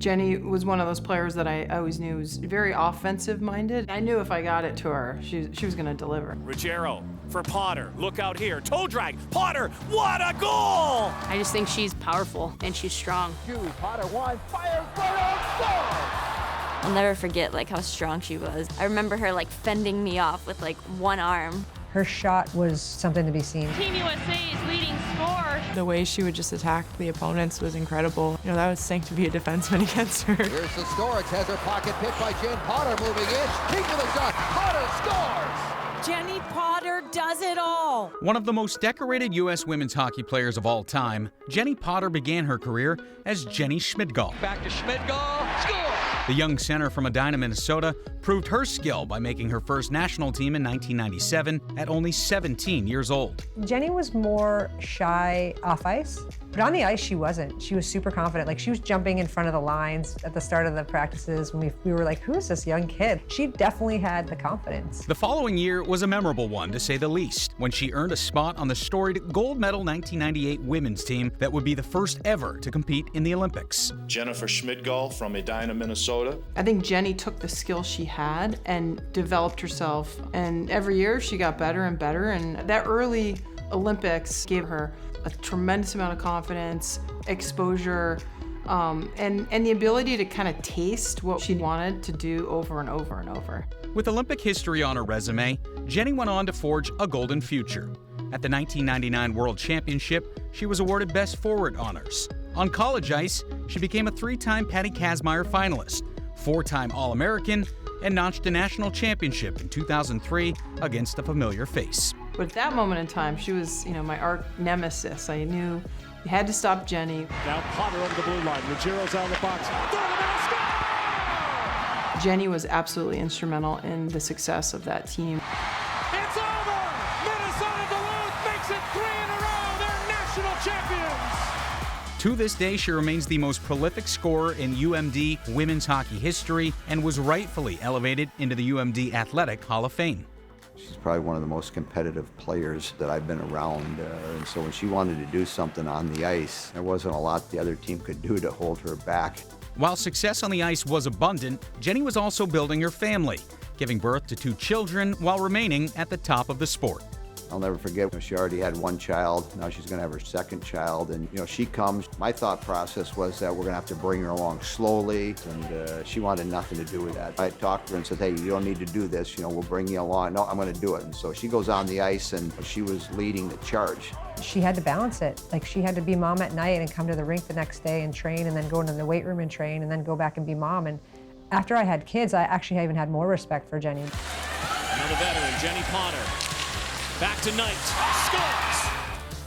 Jenny was one of those players that I always knew was very offensive-minded. I knew if I got it to her, she was going to deliver. Ruggiero for Potter. Look out here. Toe drag. Potter, what a goal! I just think she's powerful and she's strong. Potter one, fire, I'll never forget how strong she was. I remember her fending me off with one arm. Her shot was something to be seen. Team USA's leading scorer. The way she would just attack the opponents was incredible. That would stink to be a defenseman against her. Here's the Storage, has her pocket picked by Jen Potter, moving in. Keeping the shot. Potter scores! Jenny Potter does it all. One of the most decorated U.S. women's hockey players of all time, Jenny Potter began her career as Jenny Schmidgall. Back to Schmidgall, score! The young center from Edina, Minnesota, proved her skill by making her first national team in 1997 at only 17 years old. Jenny was more shy off ice, but on the ice she wasn't. She was super confident. She was jumping in front of the lines at the start of the practices when we were like, who is this young kid? She definitely had the confidence. The following year was a memorable one, to say the least, when she earned a spot on the storied gold medal 1998 women's team that would be the first ever to compete in the Olympics. Jennifer Schmidgall from Edina, Minnesota. I think Jenny took the skill she had and developed herself, and every year she got better and better, and that early Olympics gave her a tremendous amount of confidence, exposure, and the ability to kind of taste what she wanted to do over and over and over. With Olympic history on her resume, Jenny went on to forge a golden future. At the 1999 World Championship, she was awarded Best Forward honors. On college ice, she became a 3-time Patty Kazmaier finalist, 4-time All-American, and notched a national championship in 2003 against a familiar face. But at that moment in time, she was, my arch nemesis. I knew you had to stop Jenny. Now Potter over the blue line. Ruggiero's out of the box. Jenny was absolutely instrumental in the success of that team. It's over! Minnesota Duluth makes it 3 in a row. They're national champions! To this day, she remains the most prolific scorer in UMD women's hockey history and was rightfully elevated into the UMD Athletic Hall of Fame. She's probably one of the most competitive players that I've been around, and so when she wanted to do something on the ice, there wasn't a lot the other team could do to hold her back. While success on the ice was abundant, Jenny was also building her family, giving birth to 2 children while remaining at the top of the sport. I'll never forget when she already had 1 child. Now she's going to have her 2nd child, and she comes. My thought process was that we're going to have to bring her along slowly, and she wanted nothing to do with that. I talked to her and said, hey, you don't need to do this. We'll bring you along. No, I'm going to do it. And so she goes on the ice, and she was leading the charge. She had to balance it. She had to be mom at night and come to the rink the next day and train, and then go into the weight room and train, and then go back and be mom. And after I had kids, I actually even had more respect for Jenny. Another veteran, Jenny Potter. Back to Knight, scores!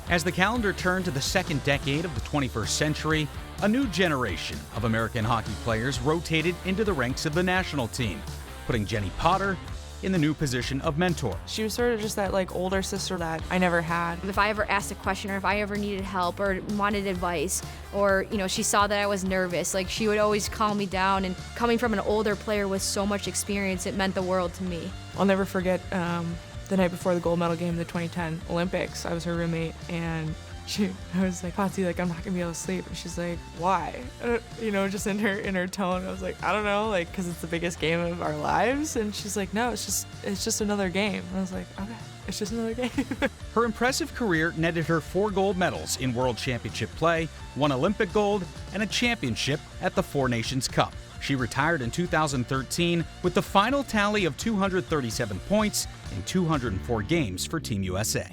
As the calendar turned to the second decade of the 21st century, a new generation of American hockey players rotated into the ranks of the national team, putting Jenny Potter in the new position of mentor. She was sort of just that older sister that I never had. If I ever asked a question or if I ever needed help or wanted advice or, she saw that I was nervous, she would always calm me down. And coming from an older player with so much experience, it meant the world to me. I'll never forget the night before the gold medal game, the 2010 Olympics. I was her roommate, and I was like, Patsy, I'm not gonna be able to sleep. And she's like, why? Just in her tone. I was like, I don't know, because it's the biggest game of our lives. And she's like, no, it's just another game. And I was like, okay, it's just another game. Her impressive career netted her 4 gold medals in World Championship play, 1 Olympic gold, and a championship at the 4 Nations Cup. She retired in 2013 with the final tally of 237 points in 204 games for Team USA.